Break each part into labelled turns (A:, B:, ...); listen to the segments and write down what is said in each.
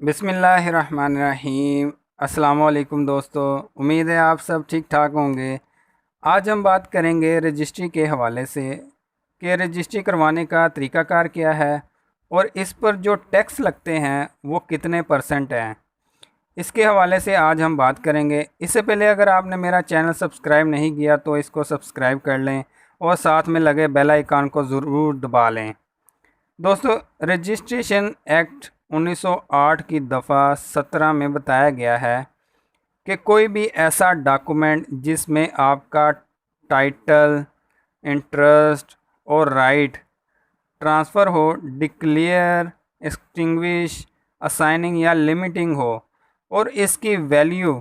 A: बिस्मिल्लाहिर्रहमानिर्रहीम। अस्सलाम वालेकुम दोस्तों, उम्मीद है आप सब ठीक ठाक होंगे। आज हम बात करेंगे रजिस्ट्री के हवाले से कि रजिस्ट्री करवाने का तरीक़ाकार क्या है और इस पर जो टैक्स लगते हैं वो कितने % हैं। इसके हवाले से आज हम बात करेंगे। इससे पहले अगर आपने मेरा चैनल सब्सक्राइब नहीं किया तो इसको सब्सक्राइब कर लें और साथ में लगे बेल आइकन को ज़रूर दबा लें। दोस्तों, रजिस्ट्रेशन एक्ट 1908 की दफ़ा 17 में बताया गया है कि कोई भी ऐसा डॉक्यूमेंट जिसमें आपका टाइटल, इंटरेस्ट और राइट ट्रांसफ़र हो, डिक्लेयर, एक्सटिंग्विश, असाइनिंग या लिमिटिंग हो और इसकी वैल्यू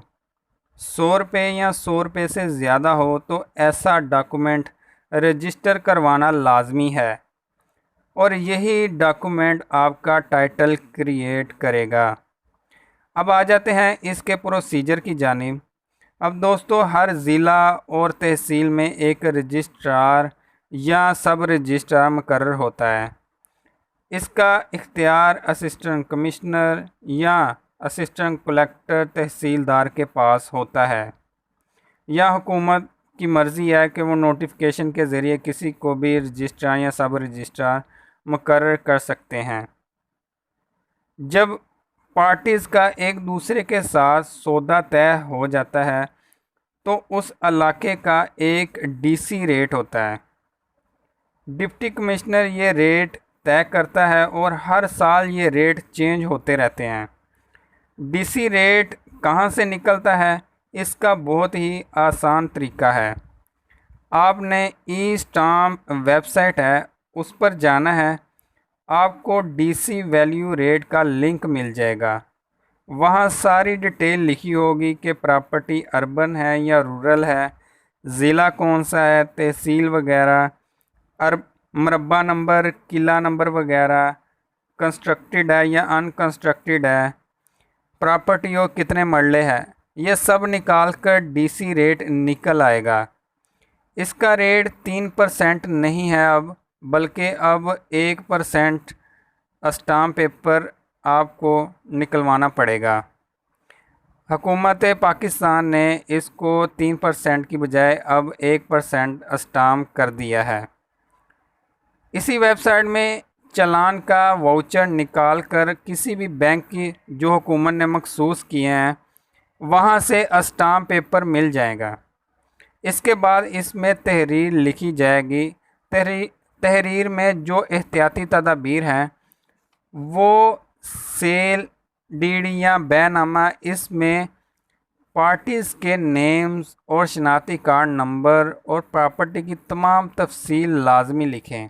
A: 100 रुपये या 100 रुपये से ज़्यादा हो तो ऐसा डॉक्यूमेंट रजिस्टर करवाना लाजमी है और यही डॉक्यूमेंट आपका टाइटल क्रिएट करेगा। अब आ जाते हैं इसके प्रोसीजर की जानिब। अब दोस्तों, हर ज़िला और तहसील में एक रजिस्ट्रार या सब रजिस्ट्रार मुकर्रर होता है। इसका इख्तियार असिस्टेंट कमिश्नर या असिस्टेंट कलेक्टर तहसीलदार के पास होता है या हुकूमत की मर्ज़ी है कि वो नोटिफिकेशन के ज़रिए किसी को भी रजिस्ट्रार या सब रजिस्ट्रार मुकर्रर कर सकते हैं। जब पार्टीज़ का एक दूसरे के साथ सौदा तय हो जाता है तो उस इलाके का एक डीसी रेट होता है। डिप्टी कमिश्नर ये रेट तय करता है और हर साल ये रेट चेंज होते रहते हैं। डीसी रेट कहाँ से निकलता है, इसका बहुत ही आसान तरीका है। आपने ई स्टाम्प वेबसाइट है, उस पर जाना है। आपको डीसी वैल्यू रेट का लिंक मिल जाएगा। वहाँ सारी डिटेल लिखी होगी कि प्रॉपर्टी अर्बन है या रूरल है, ज़िला कौन सा है, तहसील वगैरह, मरबा नंबर, किला नंबर वगैरह, कंस्ट्रक्टेड है या अनकंस्ट्रक्टेड है, प्रॉपर्टी और कितने मरले है, ये सब निकाल कर डीसी रेट निकल आएगा। इसका रेट 3% नहीं है अब, बल्कि अब 1% स्टाम्प पेपर आपको निकलवाना पड़ेगा। हुकूमत पाकिस्तान ने इसको 3% की बजाय अब 1% स्टाम्प कर दिया है। इसी वेबसाइट में चालान का वाउचर निकाल कर किसी भी बैंक की जो हुकूमत ने मखसूस किए हैं वहाँ से स्टाम्प पेपर मिल जाएगा। इसके बाद इसमें तहरीर लिखी जाएगी। तहरीर में जो एहतियाती तदाबीर हैं वो सेल डीड या बैनामा, इसमें पार्टीज़ के नेम्स और शनाख्ती कार्ड नंबर और प्रॉपर्टी की तमाम तफसील लाजमी लिखें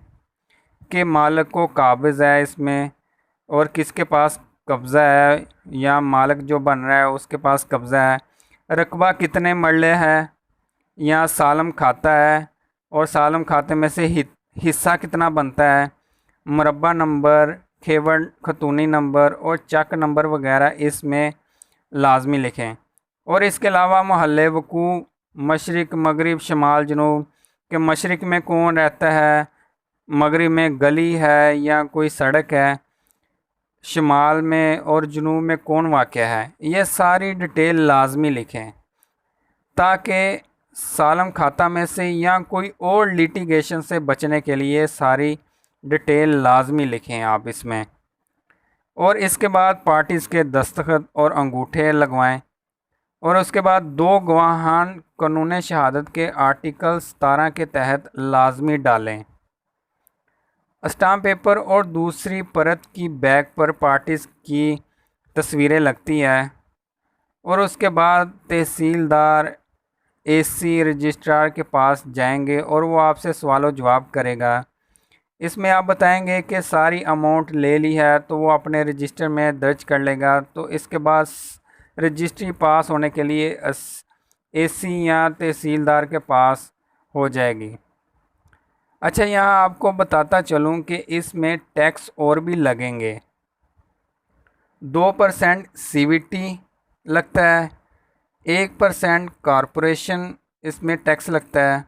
A: कि मालिक को काबिज़ है इसमें और किसके पास कब्ज़ा है या मालिक जो बन रहा है उसके पास कब्ज़ा है, रकबा कितने मरले है या सालम खाता है और सालम खाते में से हिस्सा कितना बनता है, मुरब्बा नंबर, खेवड़ खतूनी नंबर और चक नंबर वगैरह इसमें लाजमी लिखें। और इसके अलावा मोहल्ले वकू, मशरिक़, मगरिब, शमाल, जनूब के मशरिक़ में कौन रहता है, मगरिब में गली है या कोई सड़क है, शमाल में और जनूब में कौन वाक़या है, ये सारी डिटेल लाजमी लिखें ताकि सालम खाता में से या कोई और लिटिगेशन से बचने के लिए सारी डिटेल लाजमी लिखें आप इसमें। और इसके बाद पार्टीज़ के दस्तखत और अंगूठे लगवाएं और उसके बाद 2 गवाहान कानून शहादत के आर्टिकल 17 के तहत लाजमी डालें। स्टाम्प पेपर और दूसरी परत की बैक पर पार्टीज़ की तस्वीरें लगती है और उसके बाद तहसीलदार एसी रजिस्ट्रार के पास जाएंगे और वो आपसे सवाल जवाब करेगा। इसमें आप बताएंगे कि सारी अमाउंट ले ली है तो वो अपने रजिस्टर में दर्ज कर लेगा। तो इसके बाद रजिस्ट्री पास होने के लिए एसी या तहसीलदार के पास हो जाएगी। अच्छा, यहाँ आपको बताता चलूँ कि इसमें टैक्स और भी लगेंगे। 2% CVT लगता है, 1% कॉरपोरेशन इसमें टैक्स लगता है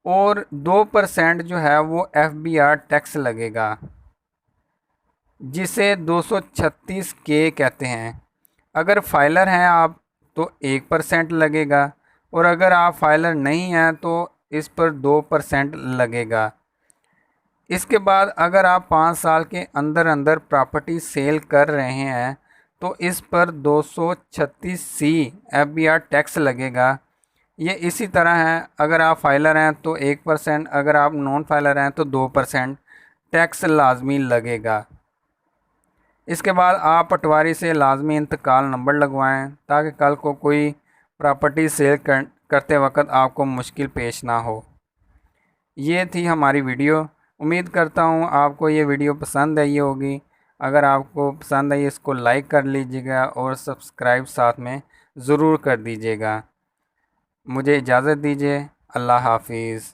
A: और 2% जो है वो FBR टैक्स लगेगा, जिसे 236 के कहते हैं। अगर फाइलर हैं आप तो 1% लगेगा, और अगर आप फाइलर नहीं हैं तो इस पर 2% लगेगा। इसके बाद अगर आप 5 साल के अंदर अंदर प्रॉपर्टी सेल कर रहे हैं तो इस पर 236C FBR टैक्स लगेगा। ये इसी तरह है, अगर आप फाइलर हैं तो 1%, अगर आप नॉन फाइलर हैं तो 2% टैक्स लाजमी लगेगा। इसके बाद आप पटवारी से लाजमी इंतकाल नंबर लगवाएं ताकि कल को कोई प्रॉपर्टी सेल करते वक्त आपको मुश्किल पेश ना हो। ये थी हमारी वीडियो। उम्मीद करता हूँ आपको ये वीडियो पसंद आई होगी। अगर आपको पसंद आई इसको लाइक कर लीजिएगा और सब्सक्राइब साथ में ज़रूर कर दीजिएगा। मुझे इजाज़त दीजिए। अल्लाह हाफिज़।